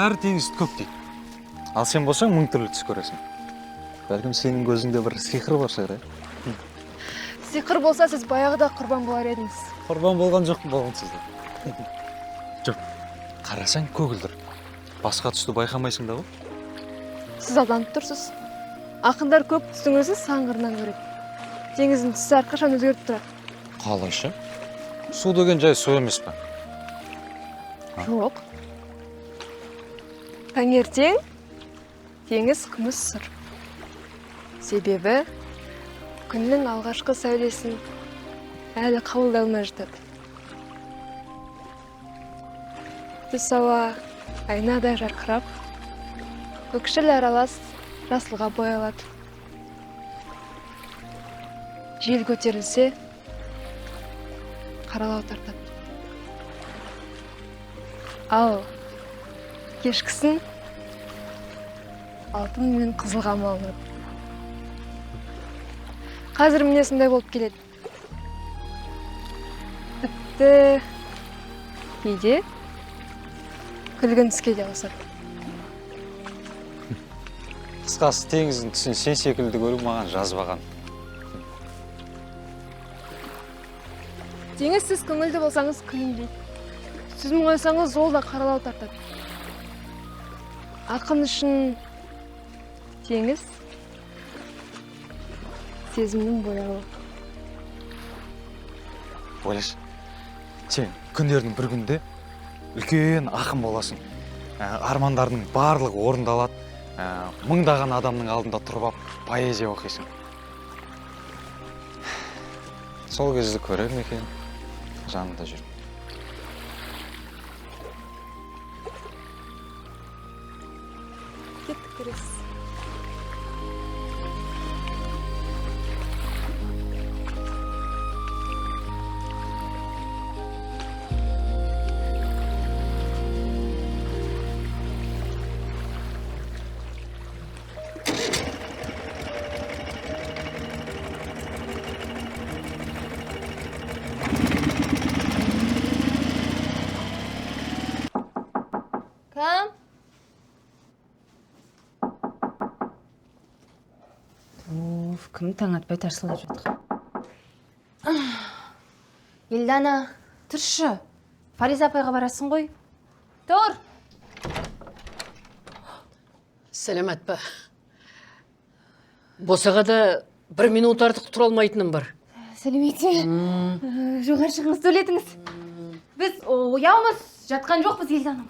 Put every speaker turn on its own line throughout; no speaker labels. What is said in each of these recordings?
бәрі теңізді көк дейді. Ал сен болсаң мың түрлі түс көресің. Бәлкім сенің көзіңде бір сиқыр бар шығар, ә?
Сиқыр болса, сіз баяғыда құрбан болар едіңіз.
Құрбан болған жоқ болған сізді. Жоқ, қарасаң көгілдір. Басқа түсті байқамайсың да ғой.
Сіз алданып тұрсыз. Ақындар көк түстің өзін саңғырынан көреді. Теңіздің түсі әрқашан өзгеріп тұрады.
Қалайша? Су деген жай су емес пе?
Жоқ. Таңертең теңіз күміс сұр. Себебі күннің алғашқы сәулесін әлі қабылдай алмай жатады. Түс ауа айнадай жарқырап, көкшіл аралас жасылға боялады. Жел көтерілсе, қаралау тартады. Ал кешкісін алтын мен қызылға малынады. Қазір міне сондай болып келеді. Тіпті кейде күлгін түске де ауысады.
Қысқасы теңіздің түсін сен секілді көру маған жазбаған.
Теңіз сіз көңілді болсаңыз күлімдейді. Сіздің қойсаңыз ол да қаралау тартады. Ақын үшін теңіз сезімнің бояуы.
Ойлашы, сен күндердің бір күнде үлкен ақын боласың. Армандардың барлығы орындалады. Мыңдаған адамның алдында тұрып поэзия оқисың. Сол кезде көрер ме екен, жанында жүр.
Кеттік көресіз.
Кім таң атпай тарсылдап жатыр?
Елдана, тұршы. Фариза апайға барасың ғой. Тұр!
Сәлемет па. Босаға да 1 минут артық тұра алмайтыным бар.
Сәлеметі. Жоғар шығыңыз, төлетіңіз. Біз ояумыз, жатқан жоқпыз, Елдана.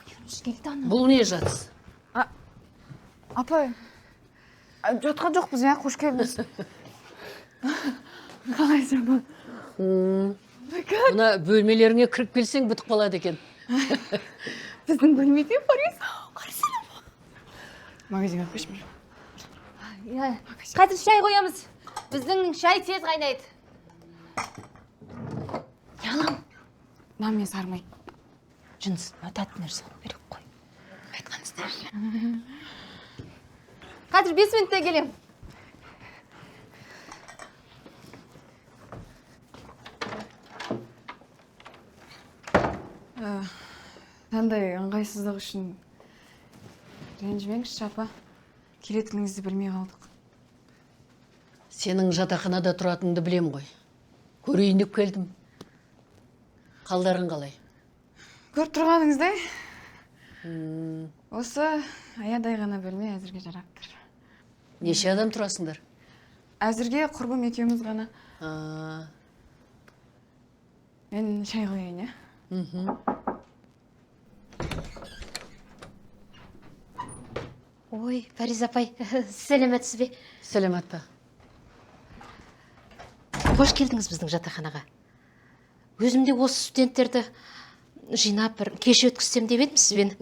Бұл не жатыс?
Апай, жатқан жоқпыз, қош келдіңіз. Қалайсыз, апа?
Мына бөлмелеріңе кіріп келсең бітіп қалады екен.
Біздің бөлмеде Фариз. Қарсың, апа. Магазинге көшмей.
Қазір шай қоямыз. Біздің шай тез қайнайды.
Ялам. Маме сармай.
Жыныс, тәтті нәрсе беріп қой. Айтқаныздар. Қазір 5 минутта келем.
Тандай ыңғайсыздық үшін ренжімеңізші, апа. Келетініңізді білмей қалдық.
Сенің жатақханада тұратыныңды білем ғой. Көрейін деп келдім. Қалдарың қалай?
Көріп тұрғаныңыздай. Осы аядай ғана бөлме әзірге жарап тұр.
Неше адам тұрасыңдар?
Әзірге құрбым екеуміз ғана. Мен шай қояйын, е?
Ой, Фариза апай, сәлеметсіз бе?
Сәлемет па.
Қош келдіңіз біздің жатақханаға. Өзімде осы студенттерді жинап бір кеш өткізсем деп едім сізбен.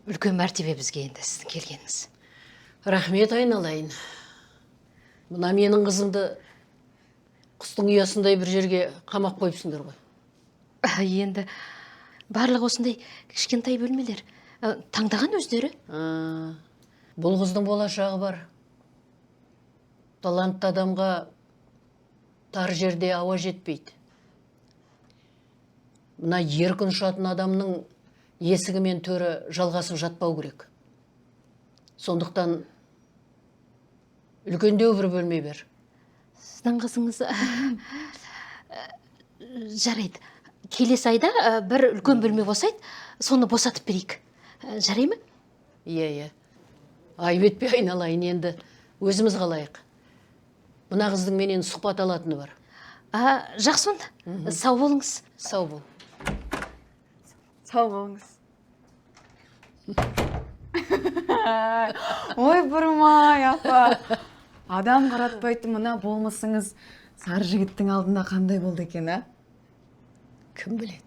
Үлкен мәртебе бізге енді сіздің келгеніңіз.
Рахмет айналайын. Мына менің қызымды құстың ұясындай бір жерге қамап қойыпсыңдар ғой.
Енді барлық осындай кішкентай бөлмелер. Таңдаған өздері?
Бұл қыздың болашағы бар. Талантты адамға тар жерде ауа жетпейді. Мына еркін ұшатын адамның есігі мен төрі жалғасын жатпау керек. Сондықтан үлкендеу бір бөлме бер.
Сіздің қызыңыз жарайды. Келесі айда бір үлкен бөлме босайды, соны босатып берейік. Жарай ма?
Иә. Айып етпей айналайын, енді өзіміз қалайық. Мына қыздың менен сұхбат алатыны бар.
Жақсы онда. Сау болыңыз.
Сау бол.
Сау болыңыз. Ой, бұрмай, апа. Адам қаратпайды мына болмысыңыз сары жігіттің алдында қандай болды екен, а?
Кім біледі?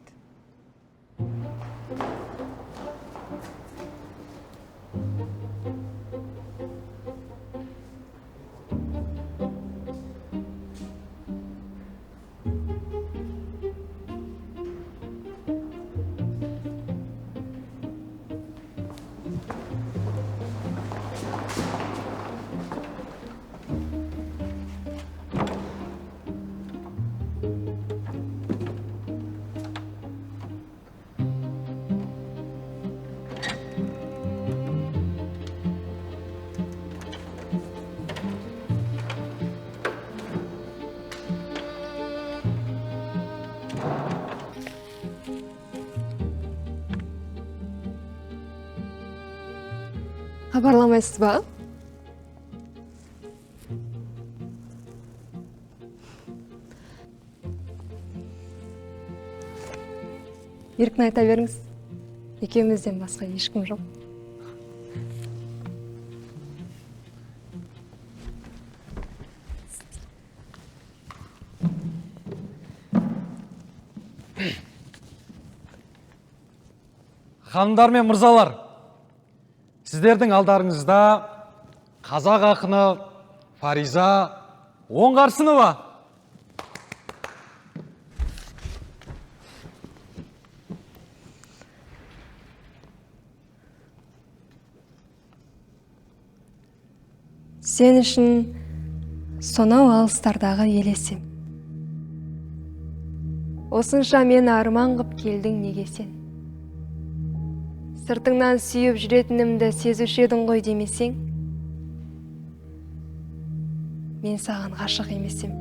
Хабарламайсыз ба? Еркін айта беріңіз. Екеумізден басқа ешкім жоқ.
Ханымдар мен мырзалар, сіздердің алдарыңызда қазақ ақыны Фариза Оңғарсынова.
Сен үшін сонау алыстардағы елесем. Осынша мен арман қып келдің неге сен? Сыртыңнан сүйіп жүретінімді сезуші едің ғой демесең, мен саған ғашық емесем.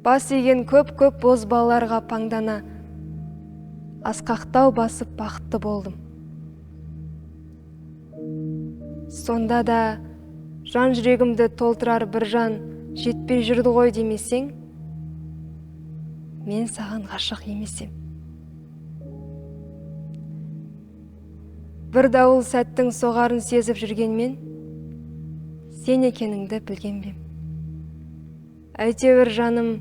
Бас иген көп бозбалаларға паңдана, асқақтау басып бақытты болдым. Сонда да жан жүрегімді толтырар бір жан жетпей жүрді ғой демесең, мен саған ғашық емесем. Бір дауыл сәттің соғарын сезіп жүргенмен, сен екеніңді білген бем. Әйтеуір жаным,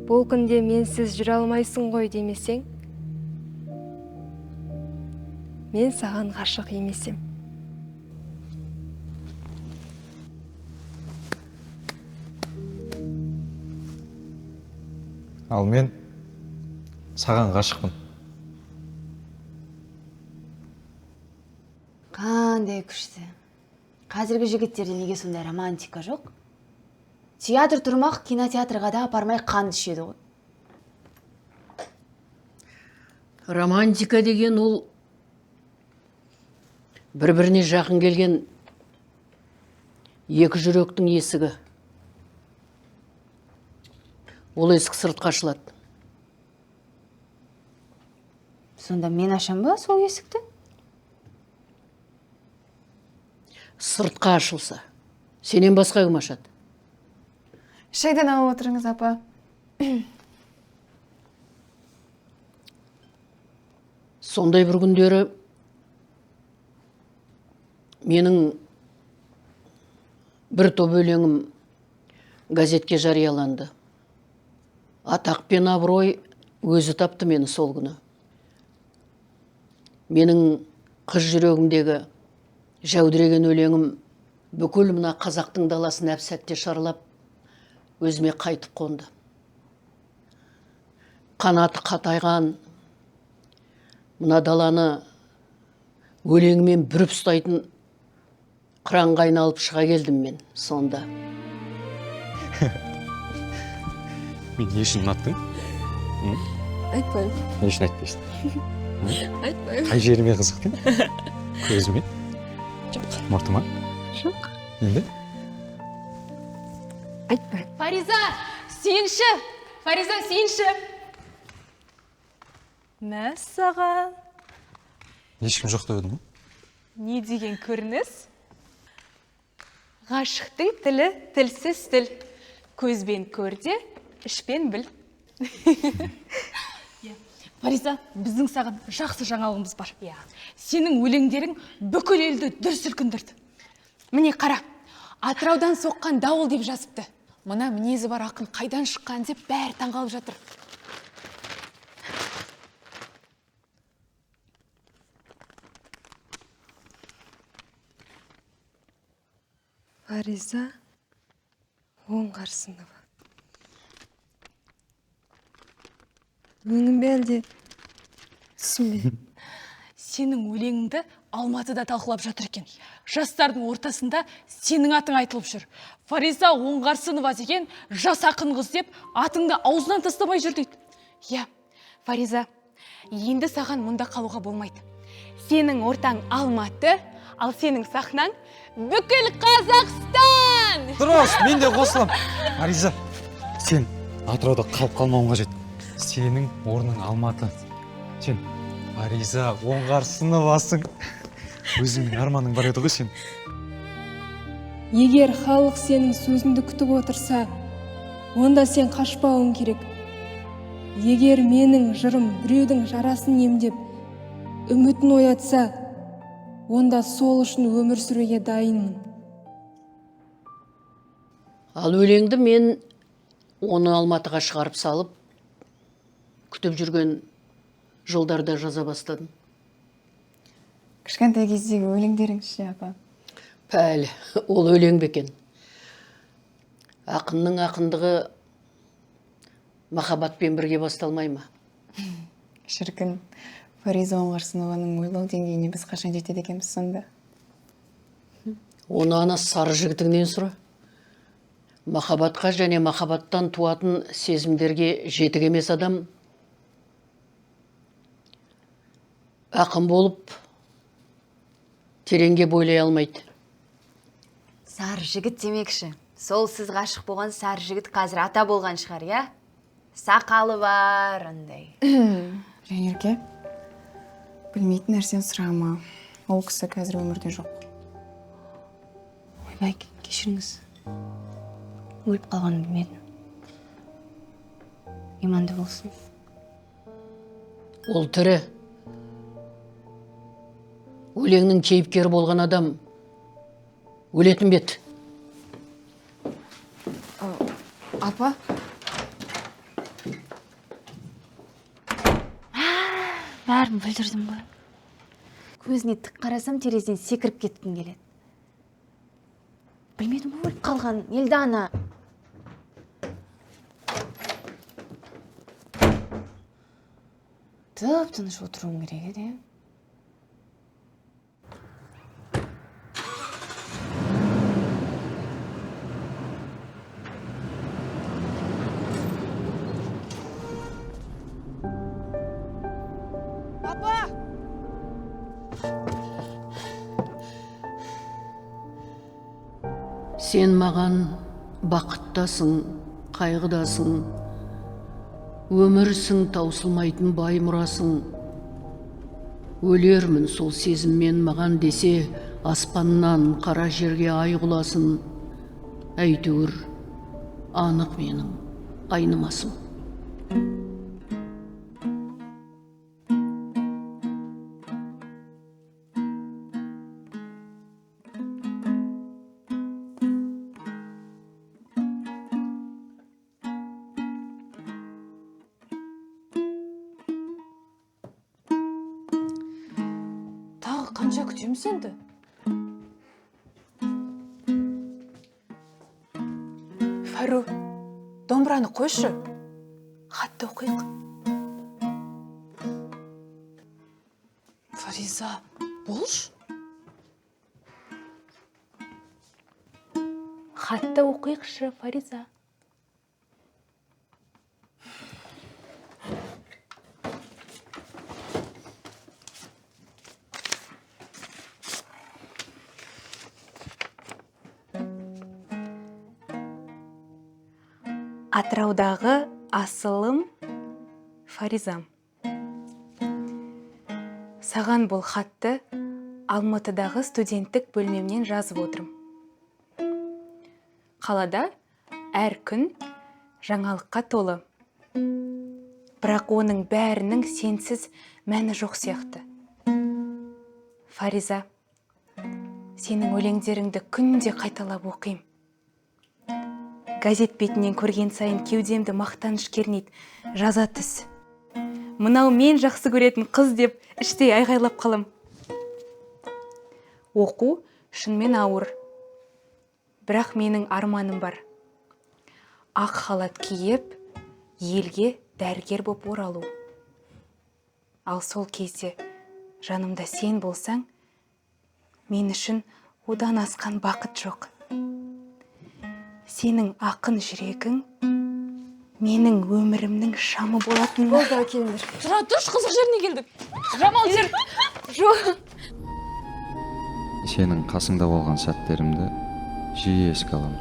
бұл күнде менсіз жүре алмайсың ғой демесең, мен саған ғашық емесем.
Ал мен саған ғашықпын.
Қандай күшті. Қазіргі жігіттерде неге сондай романтика жоқ? Театр тұрмақ кинотеатрға да апармай қан ішеді ғой.
Романтика деген ол бір-біріне жақын келген екі жүректің есігі. Ол есік сыртқа ашылады.
Сонда мен ашам ба сол есікті?
Сыртқа ашылса, сенен басқа кім ашады?
Шайдан алып отырыңыз, апа.
Сондай бір күндері менің бір топ өлеңім газетке жарияланды. Атақ пен абырой өзі тапты мені сол күні. Менің қыз жүрегімдегі жәудіреген өлеңім бүкіл мына қазақтың даласын әп-сәтте шарлап, өзіме қайтып қонды. Қанаты қатайған мына даланы өлеңімен бүріп ұстайтын қыранға айналып шыға келдім мен сонда.
Мен не үшін ұнаттың?
айтпаймын.
Не үшін айтпайсың?
Айтпаймын.
Қай жеріме қызықтың? Көзіме?
Жоқ.
Мұртыма?
Жоқ.
Енді?
Айтпаймын.
Фариза, сүйінші! Фариза, сүйінші!
Мәссаған,
Ешкім жоқ деп едім ғой.
не деген көрініс? Ғашықтың тілі тілсіз тіл. Көзбен көр де, ішпен біл. Фариза, біздің саған жақсы жаңалығымыз бар. Сенің өлеңдерің бүкіл елді дүр сілкіндірді. Міне қара, Атыраудан соққан дауыл деп жазыпты. Мына мінезі бар ақын қайдан шыққан деп бәрі таңғалып жатыр.
Фариза Оңғарсынова. Өңім бе әлде түсінбе?
Сенің өлеңіңді Алматыда талқылап жатыр екен. Жастардың ортасында сенің атың айтылып жүр. Фариза Оңғарсынова деген жас ақын қыз деп атыңды аузынан тастамай жүр дейді. Иә, Фариза, енді саған мұнда қалуға болмайды. Сенің ортаң Алматы, ал сенің сахнаң бүкіл Қазақстан!
Дұрыс, мен де қосылам. Фариза, сен Атырауда қалып қалмауың қажет. Сенің орның Алматы. Сен Фариза Оңғарсыновасың. Өзіңнің арманың бар еді ғой сен.
Егер халық сенің сөзіңді күтіп отырса, онда сен қашпауың керек. Егер менің жырым біреудің жарасын емдеп, үмітін оятса, онда сол үшін өмір сүруге дайынмын.
Ал өлеңді мен оны Алматыға шығарып салып, күтіп жүрген жолдарда жаза бастадым.
Кішкентай кездегі өлеңдерің ше, апа.
Пәлі, ол өлең бекен. Ақынның ақындығы махаббатпен бірге басталмай ма?
Шіркін, Фариза Оңғарсынованың ойлау деңгейіне біз қашан жетеді екенбіз сонда?
Оны ана сары жігітіңнен сұра. Махаббатқа және махаббаттан туатын сезімдерге жетік емес адам ақын болып тереңге бойлай алмайды.
Сары жігіт демекші. Сол сіз ғашық болған сары жігіт қазір ата болған шығар, я? Сақалы бар, андай.
Жанерке, білмейтін нәрсен сұрама. Ол кісі қазір өмірде жоқ.
Ойбай, кешіріңіз. Өліп қалғанын білмедім. Иманды болсын.
Ол тірі. Өлеңнің кейіпкері болған адам өлетін бет.
Апа?
Бәрін бүлдірдім ғой. Көзіне тік қарасам, терезеден секіріп кеткім келеді. Білмедім ғой өліп қалған, Елдана. Тып-тыныш отыруым керек еді.
Сен маған бақыттасың, қайғыдасың, өмірсің таусылмайтын бай мұрасың. Өлермін сол сезіммен маған десе, аспаннан қара жерге ай құласын. Әйтеуір анық менің айнымасым.
Тағы қанша күтеміз енді? Фару, домбыраны қойшы. Хатты оқиық. Фариза, болш? Хатты оқиықшы, Фариза.
Атыраудағы асылым Фаризам. Саған бұл хатты Алматыдағы студенттік бөлмемнен жазып отырым. Қалада әр күн жаңалыққа толы. Бірақ оның бәрінің сенсіз мәні жоқ сияқты. Фариза, сенің өлеңдеріңді күнде қайталап оқимын. Газет бетінен көрген сайын кеудемді мақтаныш кернейді, жаза түс. Мынау мен жақсы көретін қыз деп іштей айғайлап қалам. Оқу шынымен ауыр. Бірақ менің арманым бар. Ақ халат киіп, елге дәрігер боп оралу. Ал сол кезде жанымда сен болсаң, мен үшін одан асқан бақыт жоқ. Сенің ақын жүрегің менің өмірімнің шамы болатын.
Болды келіңдер.
Тұра тұршы, қызық жеріне келдік. Жамал жер.
Жоқ.
Сенің қасыңда болған сәттерімді жиі еске аламын.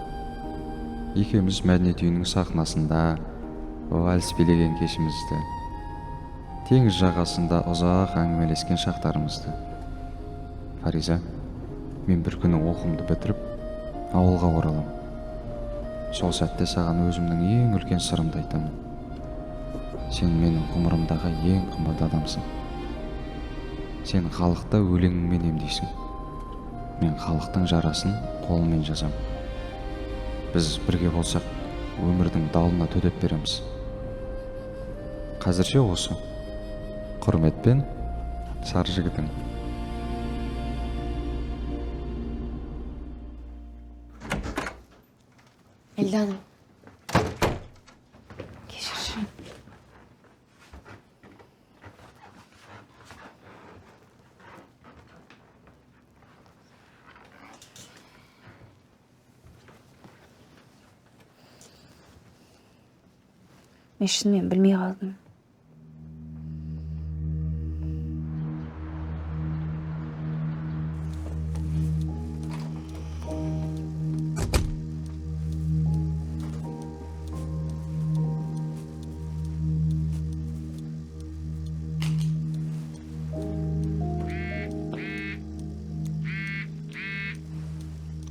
Екеуміз мәдениет үйінің сахнасында вальс билеген кешімізді, теңіз жағасында ұзақ әңгімелескен шақтарымызды. Фариза, мен бір күні оқуымды бітіріп, ауылға оралам. Сол сәтте саған өзімнің ең үлкен сырымды айтамын. Сен менің ғұмырымдағы ең қымбат адамсың. Сен халықты өлеңіңмен емдейсің. Мен халықтың жарасын қолыммен жазам. Біз бірге болсақ, өмірдің далына төтеп береміз. Қазірше осы. Құрметпен, сары жігітің.
Эльданым. Кешірші. Мен шынымен білмей қалдым.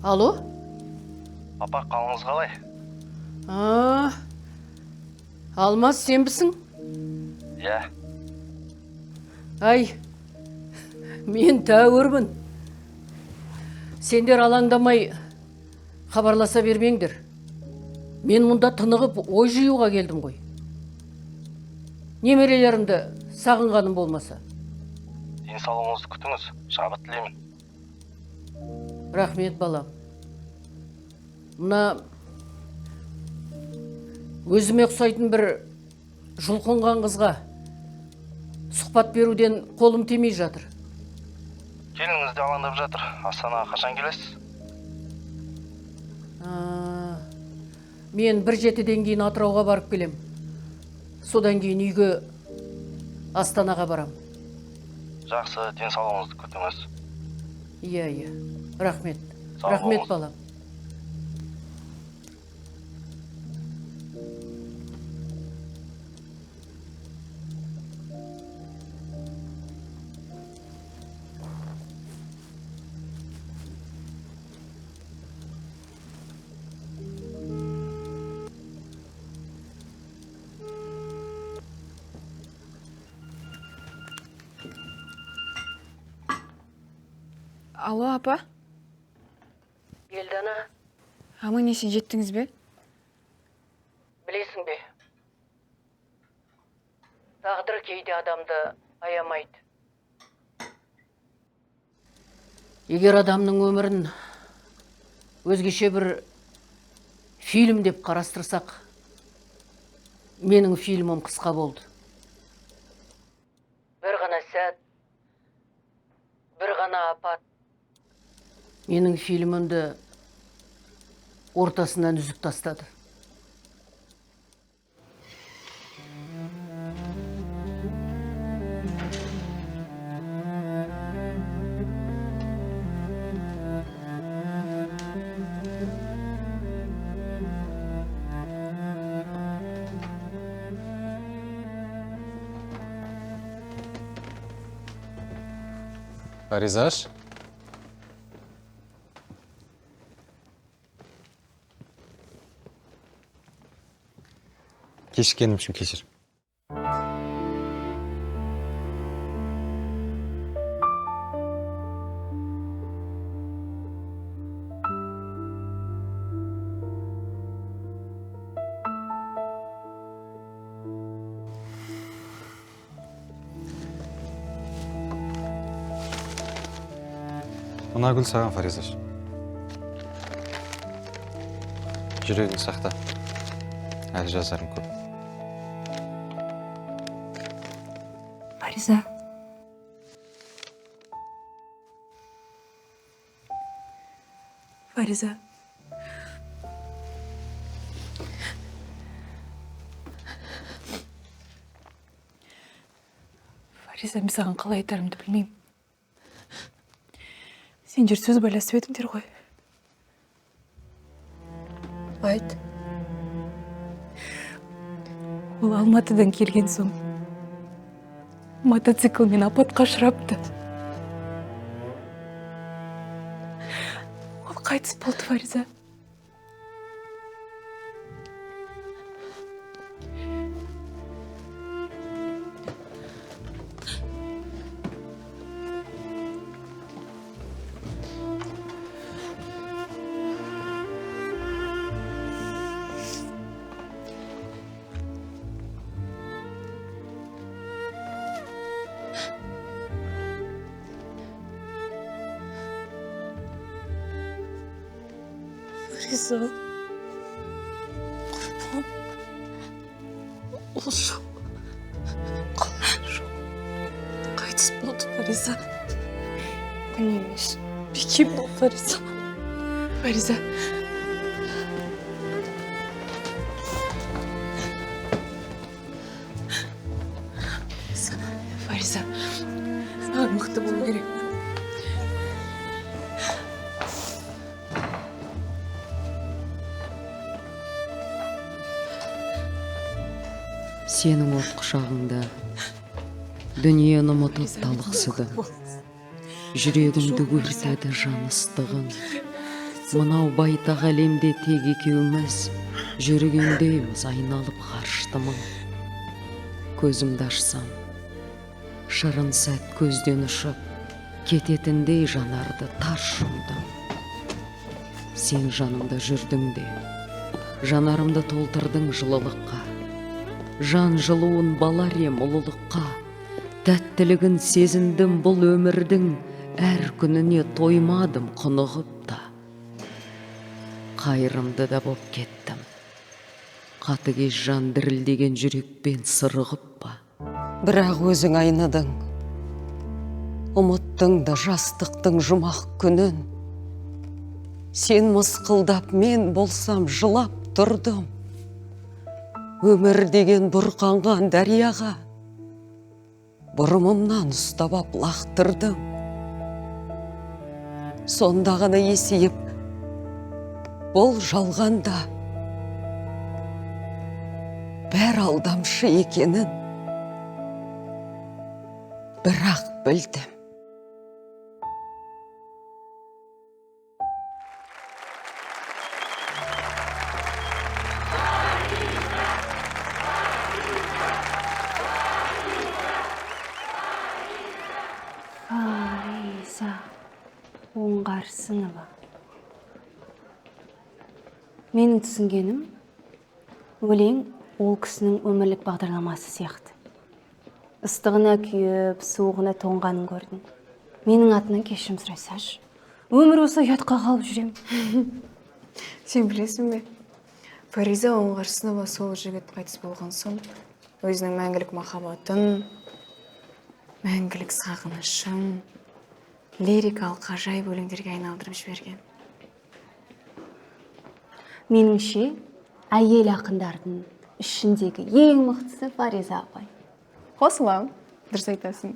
Алло?
Апа, қалыңыз қалай?
Алмас, сенбісің?
Иә.
Ай, мен тәуірмін. Сендер алаңдамай хабарласа бермеңдер. Мен мұнда тынығып ой жиюға келдім ғой. Немерелерімді сағынғаным болмаса.
Денсаулығыңызды күтіңіз, шабыт тілеймін.
Рахмет, балам. Мына өзіме ұқсайтын бір жұлқынған қызға сұхбат беруден қолым тимей жатыр.
Келіңіз де алаңдап жатыр. Астанаға қашан келесіз?
Мен 1:07-ден кейін Атырауға барып келем. Содан кейін үйге Астанаға барам.
Жақсы, денсаулығыңызды күтіңіз.
Иә. Рахмет.
Сау
Рахмет,
болыңыз.
балам.
Алло, апа.
Елдана,
Аман есен жеттіңіз бе?
білесің бе? Тағдыр кейде адамды аямайды. Егер адамның өмірін өзгеше бір фильм деп қарастырсақ, менің фильмім қысқа болды. Бір ғана сәт, бір ғана апат менің фильмімді ортасынан үзіп тастады.
Фаризаш? Кешіккенім үшін кешір. Мына гүл саған, Фаризаш. Жүрегін сақта. Әлі жазарым көп.
Фариза. Фариза. Фариза, мен саған қалай айтарымды білмеймін. Сендер сөз байласып едіңдер ғой.
Айт.
Ол Алматыдан келген соң мотоциклмен апатқа ұшырапты. Ол қайтыс болды, Фариза. Фариза, құрбым, ол жоқ. Қайтыс болды, Фариза.
Күн емес.
Бекем бол, Фариза. Фариза. Фариза, саған мықты болу керек.
Сенің от құшағыңда дүниені ұмытып талықсыдым. Жүрегімді өртеді жан ыстығың. Мынау байтақ әлемде тек екеуміз, жүргендейміз айналып ғарыштымың. Көзімді ашсам, шырын сәт көзден ұшып, кететіндей жанарды тас жұмдым. Сен жанымда жүрдің де, жанарымды толтырдың жылылыққа. Жан жылуын балар ем ұлылыққа, тәттілігін сезіндім бұл өмірдің, әр күніне тоймадым құнығып та. Қайырымды да боп кеттім, қатыгез жан дірілдеген жүрекпен сырығып па. Бірақ өзің айнадың, ұмыттың да жастықтың жұмақ күнін. Сен мысқылдап, мен болсам жылап тұрдым. Өмір деген бұрқанған дарияға бұрымымнан ұстап ап лақтырдым. Сонда ғана есейіп, бұл жалғанда бәр алдамшы екенін бірақ білдім.
Фариза Оңғарсынова. Менің түсінгенім, өлең ол кісінің өмірлік бағдарламасы сияқты. Ыстығына күйіп, суығына тоңғанын көрдім. Менің атынан кешірім сұрайсашы. Өмір осы ұятқа қалып жүрем.
Сен білесің бе? Фариза Оңғарсынова сол жігіт қайтыс болған соң, өзінің мәңгілік махаббатын, мәңгілік сағынышын лирикалық ғажайып өлеңдерге айналдырып жіберген.
Меніңше, әйел ақындардың ішіндегі ең мықтысы Фариза апай.
Қосылам, дұрыс айтасың.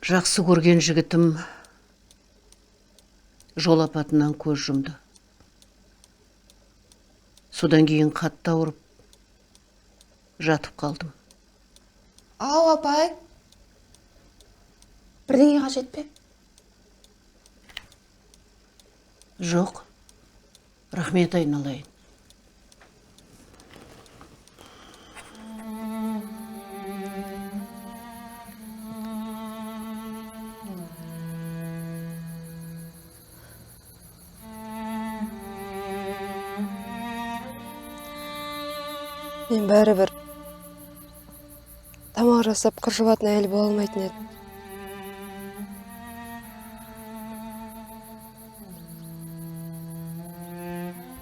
Жақсы көрген жігітім жол апатынан көз жұмды. Содан кейін қатты ауырып жатып қалдым.
Ау апай, бірдеңе қажет пе?
Жоқ, рахмет айналайын.
Мен бәрібір тамақ жасап қыр жуатын әйел бола алмайтын едім.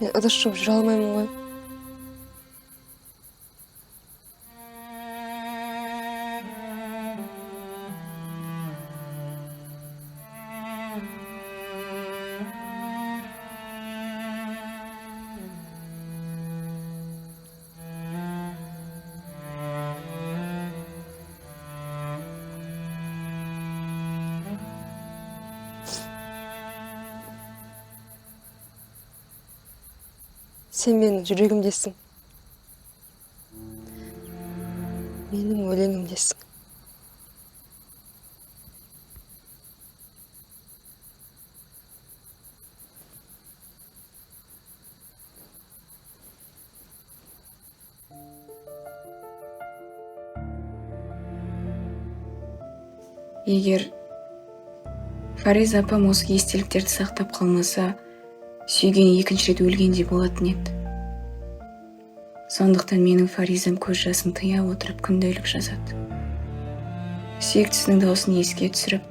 Мен ыдыс жуып жүре алмаймын ғой. Сен менің жүрегімдесің. Менің өлеңімдесің.
Егер Фариза апам осы естеліктерді сақтап қалмаса, сүйген екінші рет өлгендей болатын еді. Сондықтан менің Фаризам көз жасын тыя отырып күнделік жазады. Сүйіктісінің даусын еске түсіріп,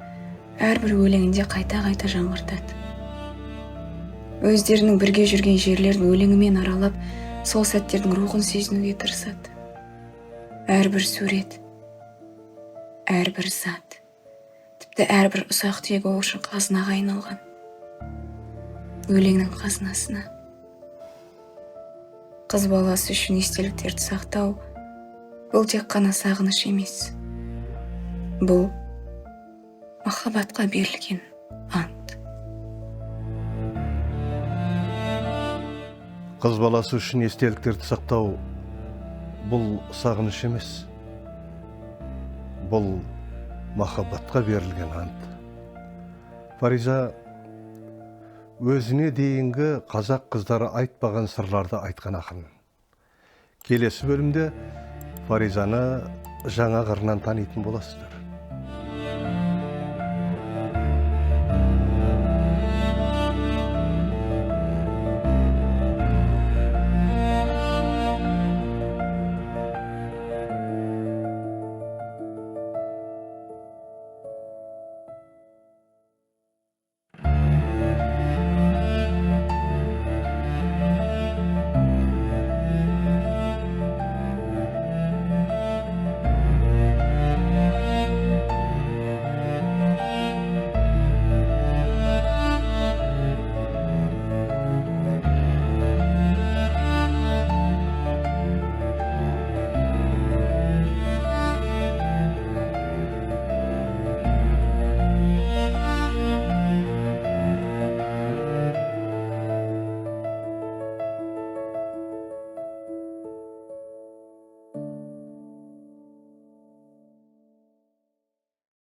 әрбір өлеңінде қайта-қайта жаңғыртады. Өздерінің бірге жүрген жерлерін өлеңімен аралап, сол сәттердің рухын сезінуге тырысады. Әрбір сурет, әрбір зат, тіпті әрбір ұсақ түйек ол үшін қазынаға айналған. Өлеңнің қазынасына. Қыз баласы үшін естеліктерді сақтау бұл тек қана сағыныш емес. Бұл махаббатқа берілген ант.
Қыз баласы үшін естеліктерді сақтау бұл сағыныш емес. Бұл махаббатқа берілген ант. Фариза өзіне дейінгі қазақ қыздары айтпаған сырларды айтқан ақын. Келесі бөлімде Фаризаны жаңа қырынан танитын боласыздар.